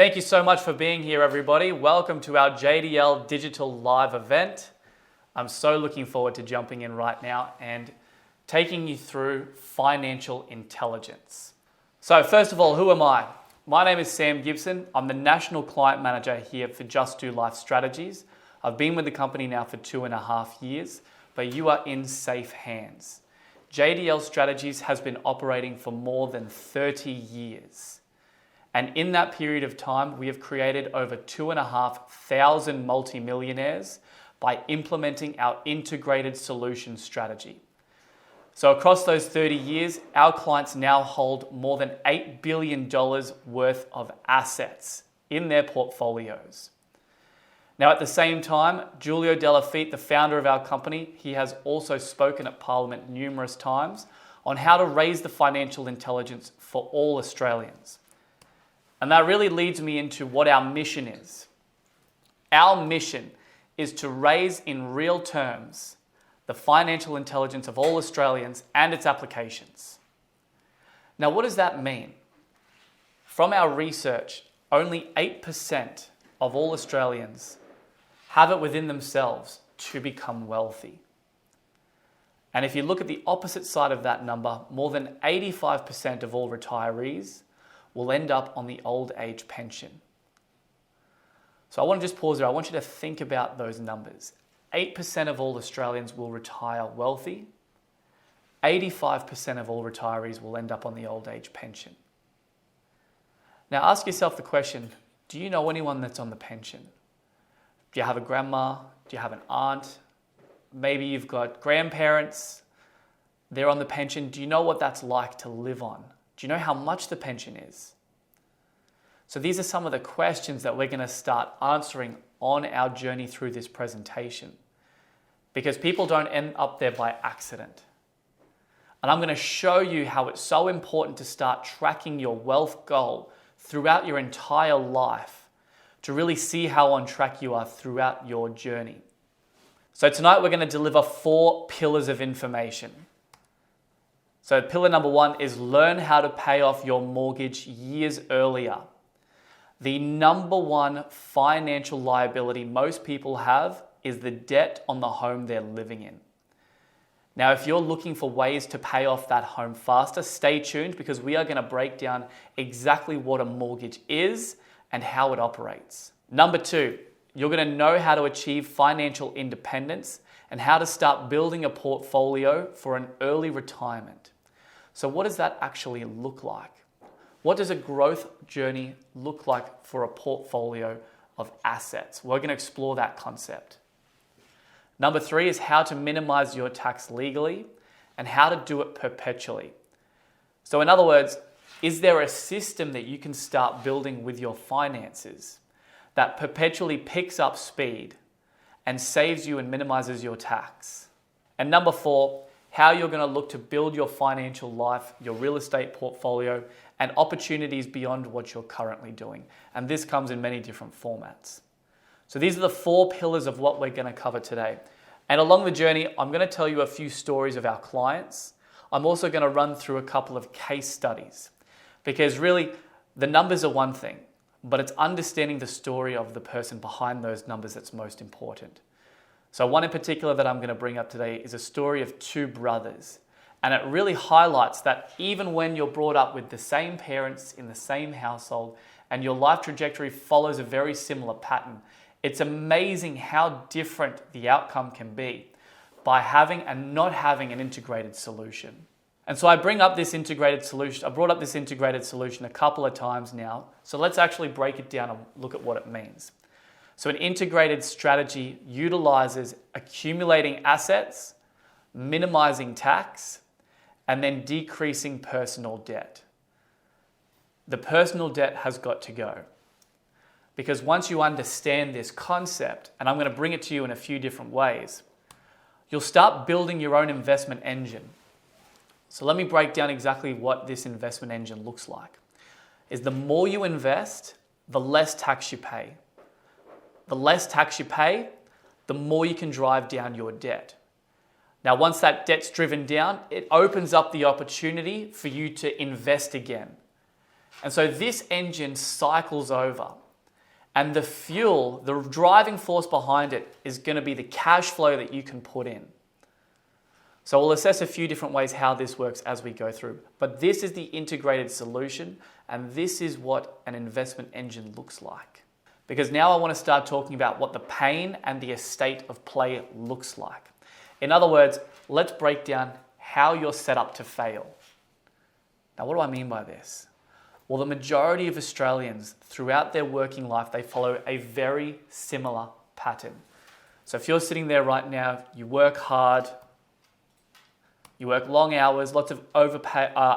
Thank you so much for being here, everybody. Welcome to our JDL Digital Live event. I'm so looking forward to jumping in right now and taking you through financial intelligence. So first of all, who am I? My name is Sam Gibson. I'm the National Client Manager here for Just Do Life Strategies. I've been with the company now for 2.5 years, but you are in safe hands. JDL Strategies has been operating for more than 30 years. And in that period of time, we have created over 2,500 multimillionaires by implementing our integrated solution strategy. So across those 30 years, our clients now hold more than $8 billion worth of assets in their portfolios. Now, at the same time, Giulio Delafitte, the founder of our company, he has also spoken at Parliament numerous times on how to raise the financial intelligence for all Australians. And that really leads me into what our mission is. Our mission is to raise in real terms the financial intelligence of all Australians and its applications. Now, what does that mean? From our research, only 8% of all Australians have it within themselves to become wealthy. And if you look at the opposite side of that number, more than 85% of all retirees will end up on the old age pension. So I want to just pause there. I want you to think about those numbers. 8% of all Australians will retire wealthy. 85% of all retirees will end up on the old age pension. Now ask yourself the question, do you know anyone that's on the pension? Do you have a grandma? Do you have an aunt? Maybe you've got grandparents. They're on the pension. Do you know what that's like to live on? Do you know how much the pension is? So these are some of the questions that we're going to start answering on our journey through this presentation, because people don't end up there by accident. And I'm going to show you how it's so important to start tracking your wealth goal throughout your entire life to really see how on track you are throughout your journey. So tonight we're going to deliver 4 pillars of information. So pillar number 1 is learn how to pay off your mortgage years earlier. The number one financial liability most people have is the debt on the home they're living in. Now, if you're looking for ways to pay off that home faster, stay tuned, because we are going to break down exactly what a mortgage is and how it operates. Number 2, you're going to know how to achieve financial independence and how to start building a portfolio for an early retirement. So what does that actually look like? What does a growth journey look like for a portfolio of assets? We're going to explore that concept. Number 3 is how to minimize your tax legally and how to do it perpetually. So in other words, is there a system that you can start building with your finances that perpetually picks up speed and saves you and minimizes your tax? And number 4, how you're going to look to build your financial life, your real estate portfolio, and opportunities beyond what you're currently doing. And this comes in many different formats. So these are the 4 pillars of what we're going to cover today. And along the journey, I'm going to tell you a few stories of our clients. I'm also going to run through a couple of case studies, because really the numbers are one thing, but it's understanding the story of the person behind those numbers that's most important. So one in particular that I'm going to bring up today is a story of 2 brothers. And it really highlights that even when you're brought up with the same parents in the same household and your life trajectory follows a very similar pattern, it's amazing how different the outcome can be by having and not having an integrated solution. And so I brought up this integrated solution a couple of times now. So let's actually break it down and look at what it means. So an integrated strategy utilizes accumulating assets, minimizing tax, and then decreasing personal debt. The personal debt has got to go. Because once you understand this concept, and I'm going to bring it to you in a few different ways, you'll start building your own investment engine. So let me break down exactly what this investment engine looks like. Is the more you invest, the less tax you pay. The less tax you pay, the more you can drive down your debt. Now, once that debt's driven down, it opens up the opportunity for you to invest again. And so this engine cycles over, and the fuel, the driving force behind it, is going to be the cash flow that you can put in. So we'll assess a few different ways how this works as we go through. But this is the integrated solution, and this is what an investment engine looks like. Because now I want to start talking about what the pain and the estate of play looks like. In other words, let's break down how you're set up to fail. Now, what do I mean by this? Well, the majority of Australians throughout their working life, they follow a very similar pattern. So if you're sitting there right now, you work hard, you work long hours, lots of overtime,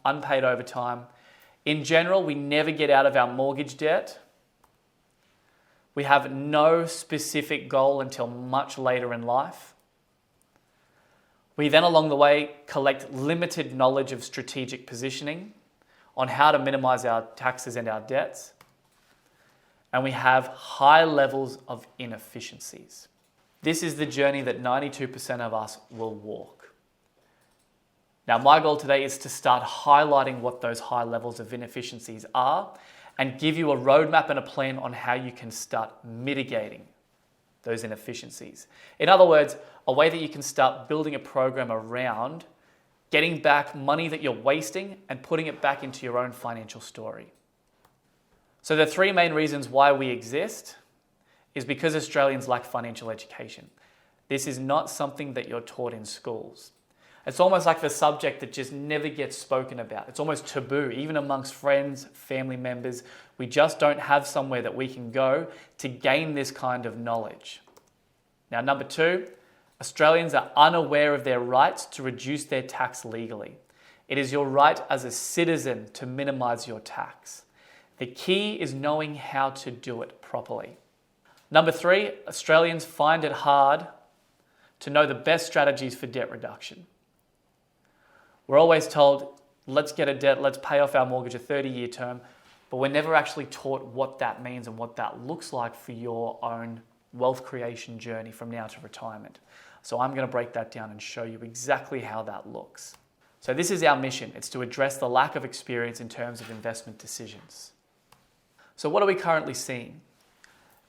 unpaid overtime. In general, we never get out of our mortgage debt. We have no specific goal until much later in life. We then along the way collect limited knowledge of strategic positioning on how to minimize our taxes and our debts. And we have high levels of inefficiencies. This is the journey that 92% of us will walk. Now, my goal today is to start highlighting what those high levels of inefficiencies are and give you a roadmap and a plan on how you can start mitigating those inefficiencies. In other words, a way that you can start building a program around getting back money that you're wasting and putting it back into your own financial story. So the three main reasons why we exist is because Australians lack financial education. This is not something that you're taught in schools. It's almost like the subject that just never gets spoken about. It's almost taboo, even amongst friends, family members. We just don't have somewhere that we can go to gain this kind of knowledge. Now, number two, Australians are unaware of their rights to reduce their tax legally. It is your right as a citizen to minimize your tax. The key is knowing how to do it properly. Number three, Australians find it hard to know the best strategies for debt reduction. We're always told, let's get a debt, let's pay off our mortgage a 30-year term, but we're never actually taught what that means and what that looks like for your own wealth creation journey from now to retirement. So I'm going to break that down and show you exactly how that looks. So this is our mission. It's to address the lack of experience in terms of investment decisions. So what are we currently seeing?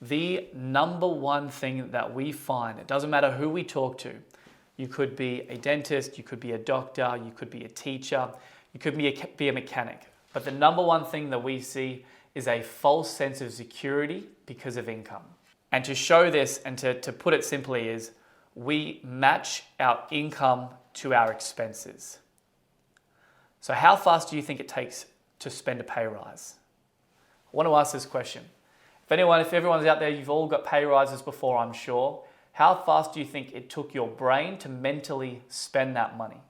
The number one thing that we find, it doesn't matter who we talk to, you could be a dentist, you could be a doctor, you could be a teacher, you could be a mechanic. But the number one thing that we see is a false sense of security because of income. And to show this and to put it simply is, we match our income to our expenses. So how fast do you think it takes to spend a pay rise? I want to ask this question. If everyone's out there, you've all got pay rises before, I'm sure. How fast do you think it took your brain to mentally spend that money?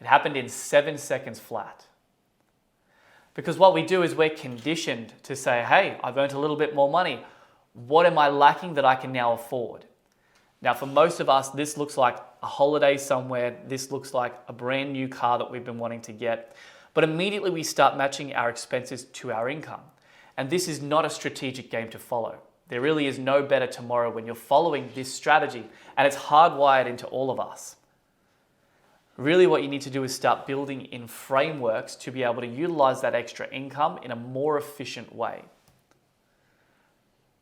It happened in 7 seconds flat. Because what we do is we're conditioned to say, hey, I've earned a little bit more money. What am I lacking that I can now afford? Now, for most of us, this looks like a holiday somewhere. This looks like a brand new car that we've been wanting to get. But immediately we start matching our expenses to our income. And this is not a strategic game to follow. There really is no better tomorrow when you're following this strategy, and it's hardwired into all of us. Really what you need to do is start building in frameworks to be able to utilize that extra income in a more efficient way.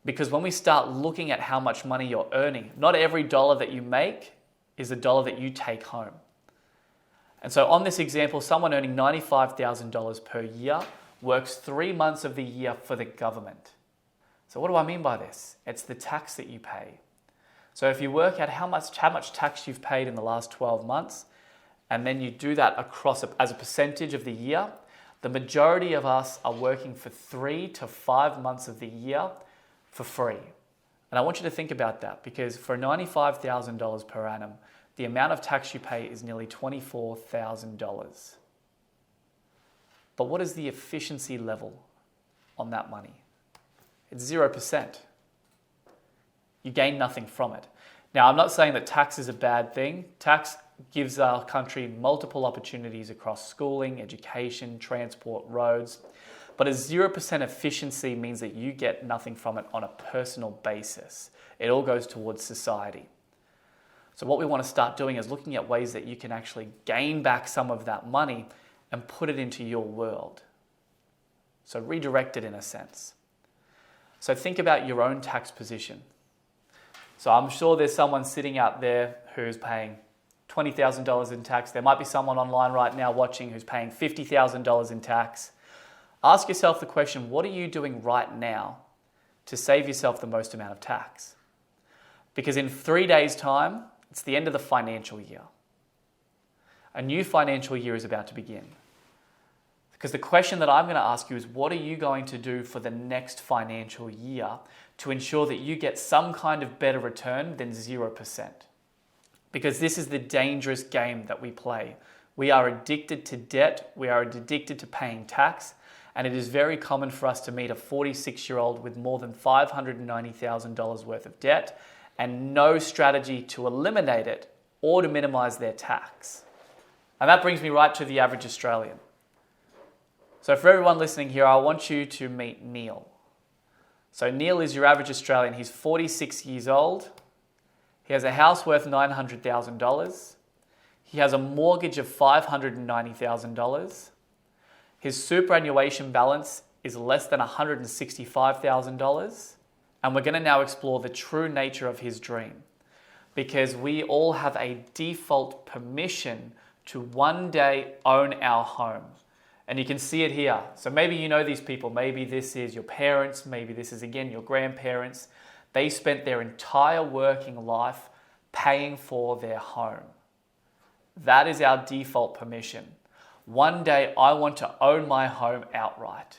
Because when we start looking at how much money you're earning, not every dollar that you make is a dollar that you take home. And so on this example, someone earning $95,000 per year works 3 months of the year for the government. So what do I mean by this? It's the tax that you pay. So if you work out how much tax you've paid in the last 12 months, and then you do that across as a percentage of the year, the majority of us are working for 3 to 5 months of the year for free. And I want you to think about that, because for $95,000 per annum, the amount of tax you pay is nearly $24,000. But what is the efficiency level on that money? It's 0%. You gain nothing from it. Now, I'm not saying that tax is a bad thing. Tax gives our country multiple opportunities across schooling, education, transport, roads. But a 0% efficiency means that you get nothing from it on a personal basis. It all goes towards society. So what we want to start doing is looking at ways that you can actually gain back some of that money and put it into your world. So redirect it in a sense. So think about your own tax position. So I'm sure there's someone sitting out there who's paying $20,000 in tax. There might be someone online right now watching who's paying $50,000 in tax. Ask yourself the question, what are you doing right now to save yourself the most amount of tax? Because in 3 days' time, it's the end of the financial year. A new financial year is about to begin. Because the question that I'm going to ask you is, what are you going to do for the next financial year to ensure that you get some kind of better return than 0%? Because this is the dangerous game that we play. We are addicted to debt, we are addicted to paying tax, and it is very common for us to meet a 46-year-old with more than $590,000 worth of debt and no strategy to eliminate it or to minimize their tax. And that brings me right to the average Australian. So for everyone listening here, I want you to meet Neil. So Neil is your average Australian. He's 46 years old. He has a house worth $900,000. He has a mortgage of $590,000. His superannuation balance is less than $165,000. And we're going to now explore the true nature of his dream, because we all have a default permission to one day own our home. And you can see it here. So maybe you know these people. Maybe this is your parents. Maybe this is, again, your grandparents. They spent their entire working life paying for their home. That is our default permission. One day I want to own my home outright.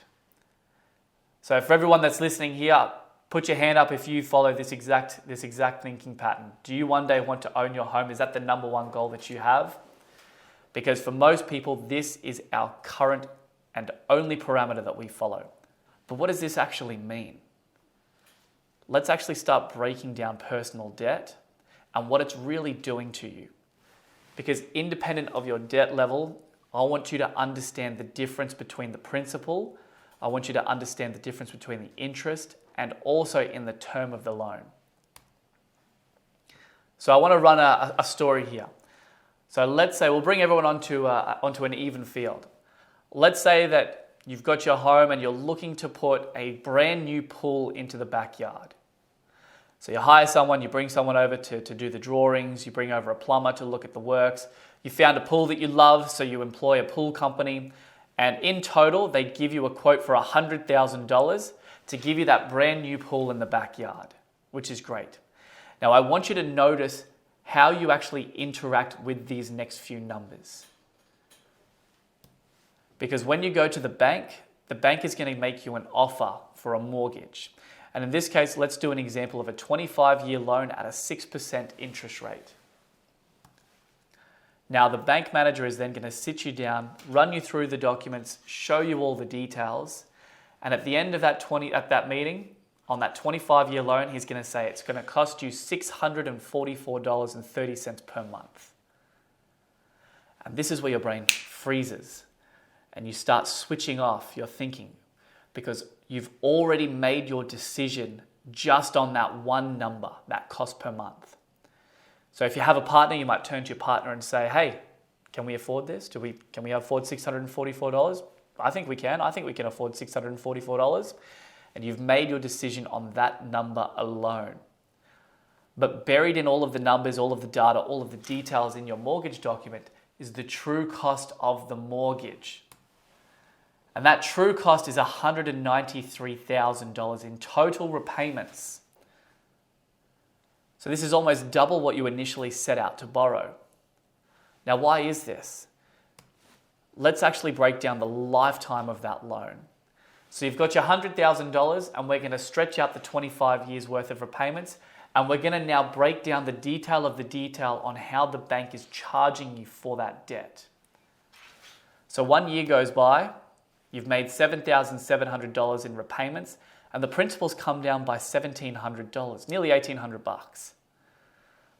So for everyone that's listening here, put your hand up if you follow this exact thinking pattern. Do you one day want to own your home? Is that the number one goal that you have? Because for most people, this is our current and only parameter that we follow. But what does this actually mean? Let's actually start breaking down personal debt and what it's really doing to you. Because independent of your debt level, I want you to understand the difference between the principal. I want you to understand the difference between the interest and also in the term of the loan. So I want to run a story here. So let's say we'll bring everyone onto an even field. Let's say that you've got your home and you're looking to put a brand new pool into the backyard. So you hire someone, you bring someone over to do the drawings, you bring over a plumber to look at the works. You found a pool that you love, so you employ a pool company. And in total, they give you a quote for $100,000 to give you that brand new pool in the backyard, which is great. Now, I want you to notice how you actually interact with these next few numbers. Because when you go to the bank is going to make you an offer for a mortgage. And in this case, let's do an example of a 25-year loan at a 6% interest rate. Now, the bank manager is then going to sit you down, run you through the documents, show you all the details, and at the end of that meeting, on that 25-year loan, he's going to say it's going to cost you $644.30 per month. And this is where your brain freezes and you start switching off your thinking, because you've already made your decision just on that one number, that cost per month. So if you have a partner, you might turn to your partner and say, hey, can we afford this? Can we afford $644? I think we can. I think we can afford $644. And you've made your decision on that number alone. But buried in all of the numbers, all of the data, all of the details in your mortgage document is the true cost of the mortgage. And that true cost is $193,000 in total repayments. So this is almost double what you initially set out to borrow. Now, why is this? Let's actually break down the lifetime of that loan. So you've got your $100,000 and we're going to stretch out the 25 years worth of repayments, and we're going to now break down the detail of the detail on how the bank is charging you for that debt. So 1 year goes by, you've made $7,700 in repayments, and the principal's come down by $1,700, nearly $1,800.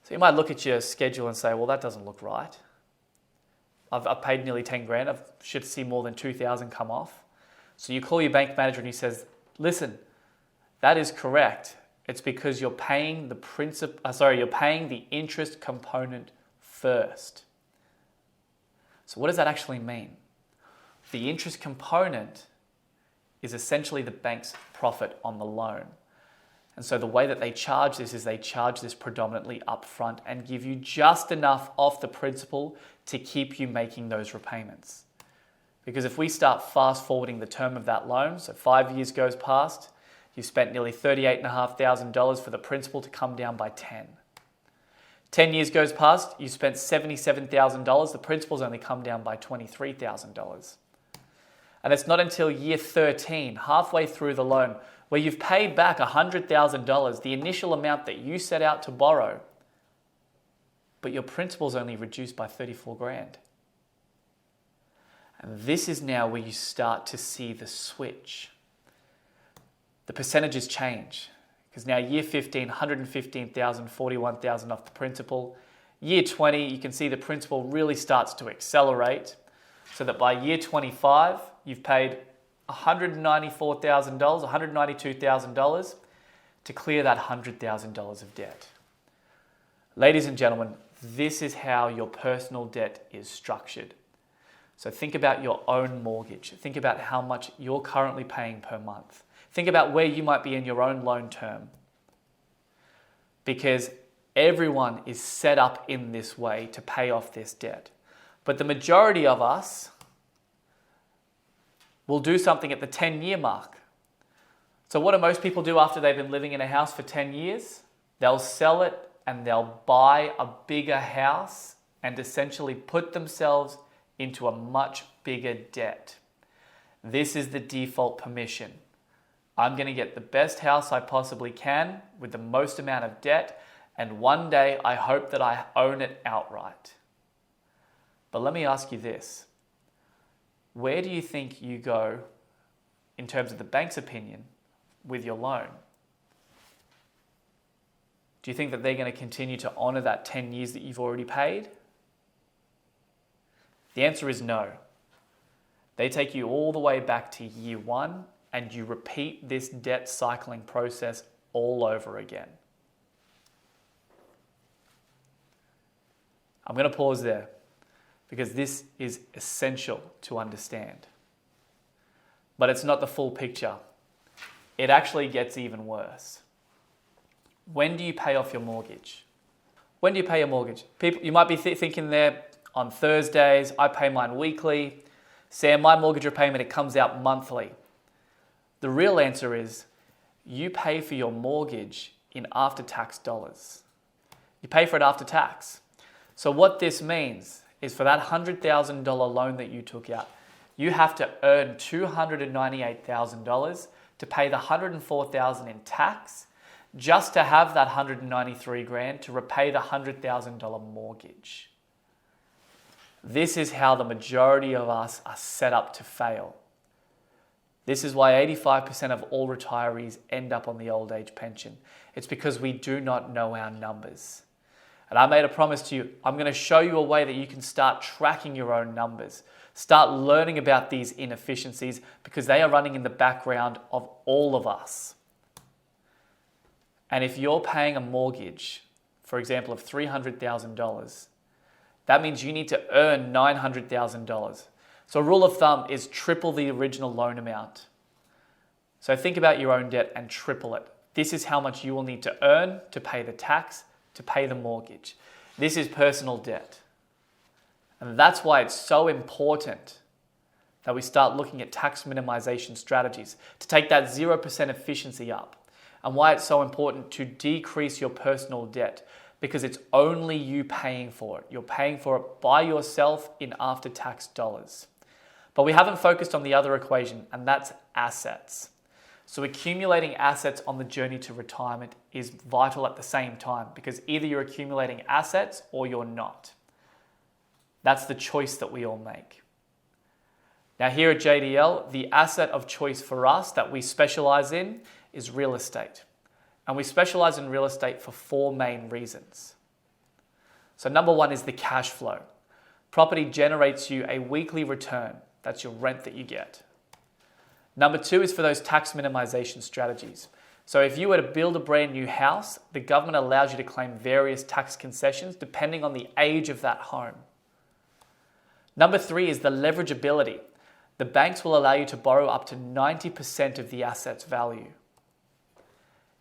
So you might look at your schedule and say, well, that doesn't look right. I've paid nearly 10 grand. I should see more than 2,000 come off. So you call your bank manager and he says, listen, that is correct. It's because you're paying you're paying the interest component first. So what does that actually mean? The interest component is essentially the bank's profit on the loan. And so the way that they charge this is they charge this predominantly upfront and give you just enough off the principal to keep you making those repayments. Because if we start fast forwarding the term of that loan, so 5 years goes past, you've spent nearly $38,500 for the principal to come down by 10. 10 years goes past, you spent $77,000, the principal's only come down by $23,000. And it's not until year 13, halfway through the loan, where you've paid back $100,000, the initial amount that you set out to borrow, but your principal's only reduced by 34 grand. And this is now where you start to see the switch. The percentages change, because now year 15, 115,000, 41,000 off the principal. Year 20, you can see the principal really starts to accelerate, so that by year 25, you've paid $194,000, $192,000 to clear that $100,000 of debt. Ladies and gentlemen, this is how your personal debt is structured. So think about your own mortgage. Think about how much you're currently paying per month. Think about where you might be in your own loan term. Because everyone is set up in this way to pay off this debt. But the majority of us will do something at the 10-year mark. So what do most people do after they've been living in a house for 10 years? They'll sell it and they'll buy a bigger house and essentially put themselves into a much bigger debt. This is the default permission. I'm going to get the best house I possibly can with the most amount of debt, and one day I hope that I own it outright. But let me ask you this. Where do you think you go in terms of the bank's opinion with your loan? Do you think that they're going to continue to honor that 10 years that you've already paid? The answer is no. They take you all the way back to year one and you repeat this debt cycling process all over again. I'm going to pause there because this is essential to understand. But it's not the full picture. It actually gets even worse. When do you pay off your mortgage? When do you pay your mortgage? People, you might be thinking there, on Thursdays, I pay mine weekly. Sam, my mortgage repayment, it comes out monthly. The real answer is you pay for your mortgage in after-tax dollars. You pay for it after tax. So what this means is for that $100,000 loan that you took out, you have to earn $298,000 to pay the $104,000 in tax just to have that $193 grand to repay the $100,000 mortgage. This is how the majority of us are set up to fail. This is why 85% of all retirees end up on the old age pension. It's because we do not know our numbers. And I made a promise to you, I'm going to show you a way that you can start tracking your own numbers. Start learning about these inefficiencies because they are running in the background of all of us. And if you're paying a mortgage, for example, of $300,000, that means you need to earn $900,000. So a rule of thumb is triple the original loan amount. So think about your own debt and triple it. This is how much you will need to earn to pay the tax, to pay the mortgage. This is personal debt. And that's why it's so important that we start looking at tax minimization strategies to take that 0% efficiency up. And why it's so important to decrease your personal debt, because it's only you paying for it. You're paying for it by yourself in after-tax dollars. But we haven't focused on the other equation, and that's assets. So accumulating assets on the journey to retirement is vital at the same time, because either you're accumulating assets or you're not. That's the choice that we all make. Now here at JDL, the asset of choice for us that we specialize in is real estate. And we specialize in real estate for 4 main reasons. So number 1 is the cash flow. Property generates you a weekly return. That's your rent that you get. Number 2 is for those tax minimization strategies. So if you were to build a brand new house, the government allows you to claim various tax concessions depending on the age of that home. Number 3 is the leverageability. The banks will allow you to borrow up to 90% of the asset's value.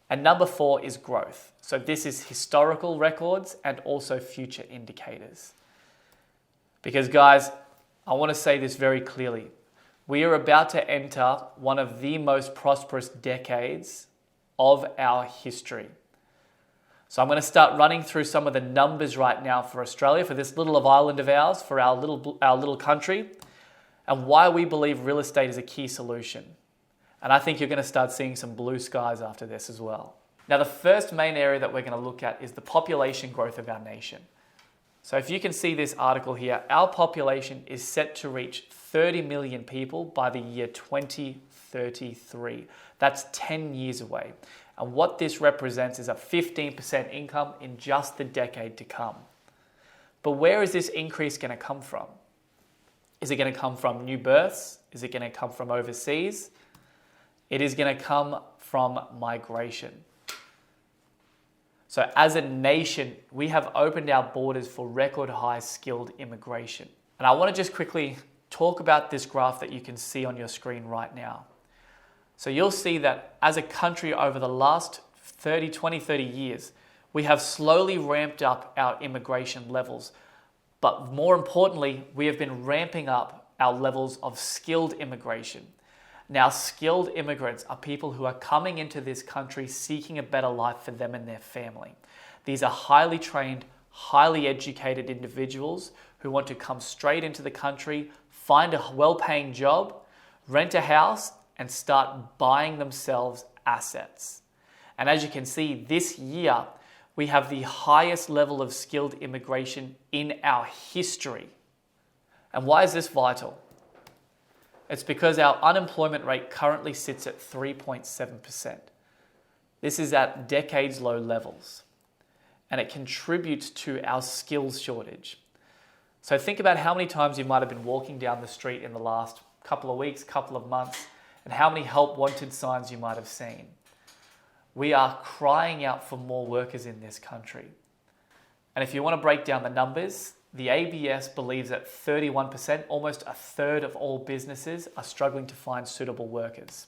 And number 4 is growth. So this is historical records and also future indicators. Because guys, I want to say this very clearly. We are about to enter one of the most prosperous decades of our history. So I'm going to start running through some of the numbers right now for Australia, for this little of island of ours, for our little country, and why we believe real estate is a key solution. And I think you're going to start seeing some blue skies after this as well. Now, the first main area that we're going to look at is the population growth of our nation. So if you can see this article here, our population is set to reach 30 million people by the year 2033. That's 10 years away. And what this represents is a 15% income in just the decade to come. But where is this increase going to come from? Is it going to come from new births? Is it going to come from overseas? It is going to come from migration. So as a nation, we have opened our borders for record high skilled immigration. And I want to just quickly talk about this graph that you can see on your screen right now. So you'll see that as a country over the last 20, 30 years, we have slowly ramped up our immigration levels. But more importantly, we have been ramping up our levels of skilled immigration. Now, skilled immigrants are people who are coming into this country seeking a better life for them and their family. These are highly trained, highly educated individuals who want to come straight into the country, find a well-paying job, rent a house, and start buying themselves assets. And as you can see, this year, we have the highest level of skilled immigration in our history. And why is this vital? It's because our unemployment rate currently sits at 3.7%. This is at decades low levels, and it contributes to our skills shortage. So think about how many times you might have been walking down the street in the last couple of weeks, couple of months, and how many help wanted signs you might have seen. We are crying out for more workers in this country. And if you want to break down the numbers, the ABS believes that 31%, almost a third of all businesses, are struggling to find suitable workers.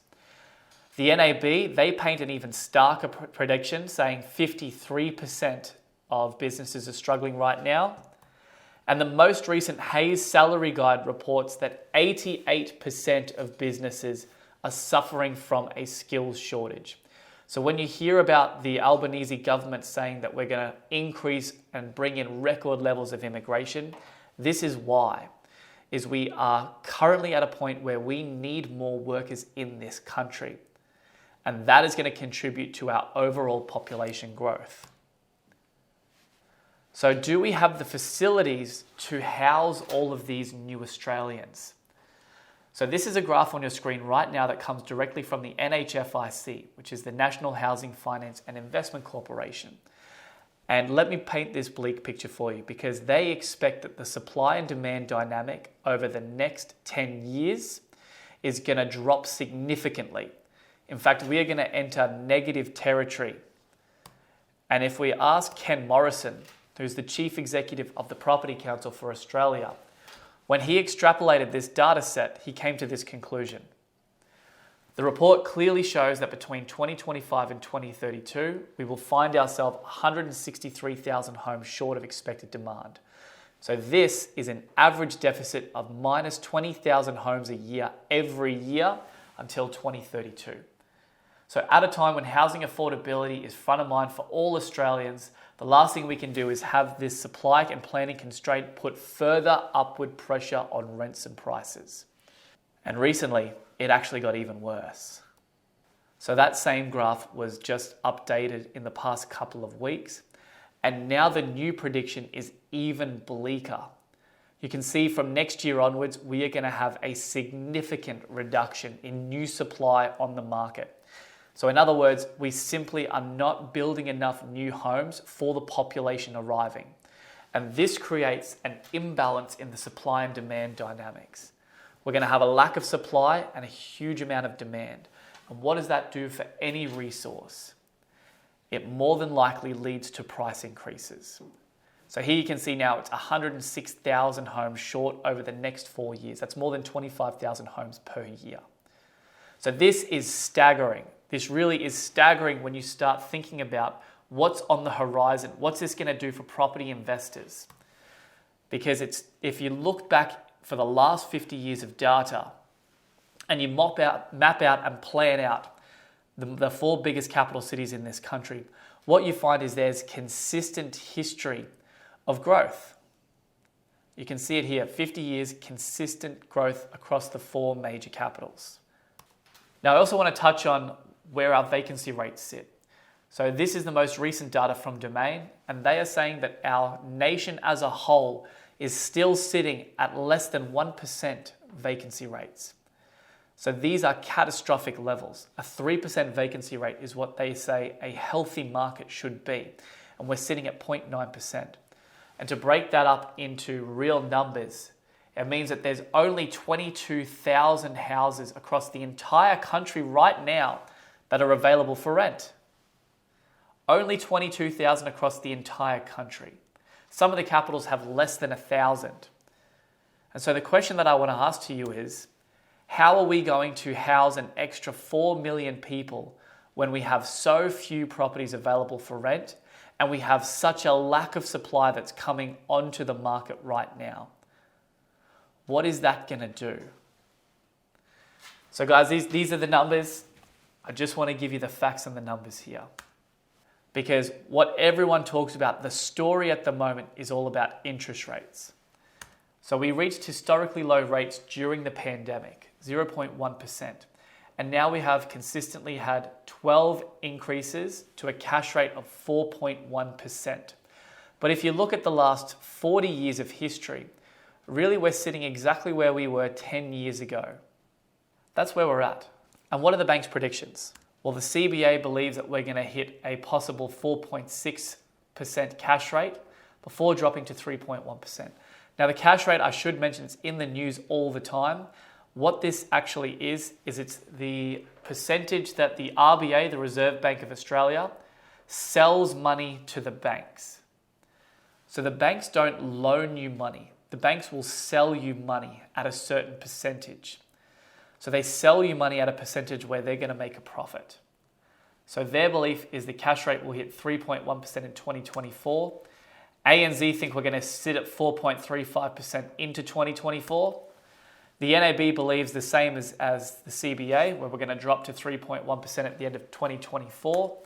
The NAB, they paint an even starker prediction, saying 53% of businesses are struggling right now. And the most recent Hayes Salary Guide reports that 88% of businesses are suffering from a skills shortage. So when you hear about the Albanese government saying that we're going to increase and bring in record levels of immigration, this is why. Is we are currently at a point where we need more workers in this country. And that is going to contribute to our overall population growth. So do we have the facilities to house all of these new Australians? So this is a graph on your screen right now that comes directly from the NHFIC, which is the National Housing Finance and Investment Corporation. And let me paint this bleak picture for you, because they expect that the supply and demand dynamic over the next 10 years is going to drop significantly. In fact, we are going to enter negative territory. And if we ask Ken Morrison, who's the Chief Executive of the Property Council for Australia, when he extrapolated this data set, he came to this conclusion. The report clearly shows that between 2025 and 2032, we will find ourselves 163,000 homes short of expected demand. So this is an average deficit of minus 20,000 homes a year every year until 2032. So at a time when housing affordability is front of mind for all Australians, the last thing we can do is have this supply and planning constraint put further upward pressure on rents and prices. And recently, it actually got even worse. So that same graph was just updated in the past couple of weeks, and now the new prediction is even bleaker. You can see from next year onwards, we are going to have a significant reduction in new supply on the market. So in other words, we simply are not building enough new homes for the population arriving. And this creates an imbalance in the supply and demand dynamics. We're going to have a lack of supply and a huge amount of demand. And what does that do for any resource? It more than likely leads to price increases. So here you can see now it's 106,000 homes short over the next 4 years. That's more than 25,000 homes per year. So this is staggering. This really is staggering when you start thinking about what's on the horizon. What's this going to do for property investors? Because if you look back for the last 50 years of data and you map out and plan out the 4 biggest capital cities in this country, what you find is there's consistent history of growth. You can see it here, 50 years, consistent growth across the 4 major capitals. Now, I also want to touch on where our vacancy rates sit. So this is the most recent data from Domain, and they are saying that our nation as a whole is still sitting at less than 1% vacancy rates. So these are catastrophic levels. A 3% vacancy rate is what they say a healthy market should be, and we're sitting at 0.9%. And to break that up into real numbers, it means that there's only 22,000 houses across the entire country right now that are available for rent. Only 22,000 across the entire country. Some of the capitals have less than 1,000. And so the question that I want to ask to you is, how are we going to house an extra 4 million people when we have so few properties available for rent and we have such a lack of supply that's coming onto the market right now? What is that going to do? So guys, these are the numbers. I just want to give you the facts and the numbers here. Because what everyone talks about, the story at the moment is all about interest rates. So we reached historically low rates during the pandemic, 0.1%. And now we have consistently had 12 increases to a cash rate of 4.1%. But if you look at the last 40 years of history, really we're sitting exactly where we were 10 years ago. That's where we're at. And what are the bank's predictions? Well, the CBA believes that we're going to hit a possible 4.6% cash rate before dropping to 3.1%. Now, the cash rate, I should mention, it's in the news all the time. What this actually is it's the percentage that the RBA, the Reserve Bank of Australia, sells money to the banks. So the banks don't loan you money. The banks will sell you money at a certain percentage. So they sell you money at a percentage where they're going to make a profit. So their belief is the cash rate will hit 3.1% in 2024. ANZ think we're going to sit at 4.35% into 2024. The NAB believes the same as the CBA, where we're going to drop to 3.1% at the end of 2024.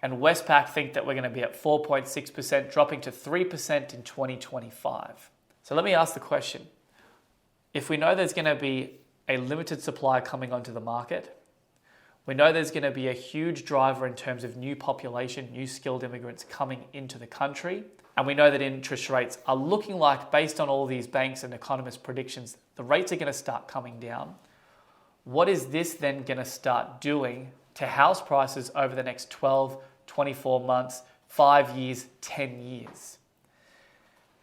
And Westpac think that we're going to be at 4.6%, dropping to 3% in 2025. So let me ask the question. If we know there's going to be a limited supply coming onto the market, we know there's going to be a huge driver in terms of new population, new skilled immigrants coming into the country, and we know that interest rates are looking like, based on all these banks and economists' predictions, the rates are going to start coming down. What is this then going to start doing to house prices over the next 12, 24 months, 5 years, 10 years?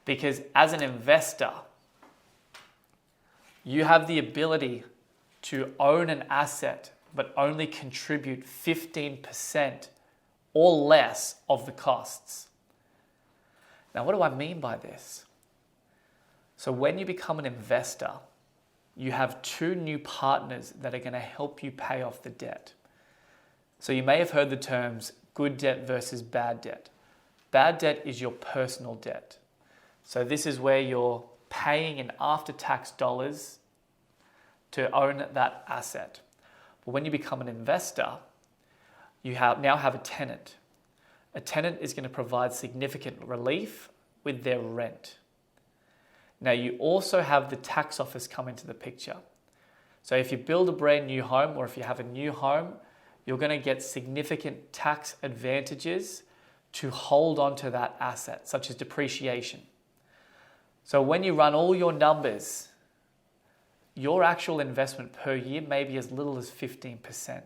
Because as an investor, you have the ability to own an asset but only contribute 15% or less of the costs. Now, what do I mean by this? So when you become an investor, you have 2 new partners that are going to help you pay off the debt. So you may have heard the terms good debt versus bad debt. Bad debt is your personal debt. So this is where you're paying in after-tax dollars to own that asset. But when you become an investor, you now have a tenant. A tenant is going to provide significant relief with their rent. Now, you also have the tax office come into the picture. So if you build a brand new home, or if you have a new home, you're going to get significant tax advantages to hold on to that asset, such as depreciation. So when you run all your numbers, your actual investment per year may be as little as 15%.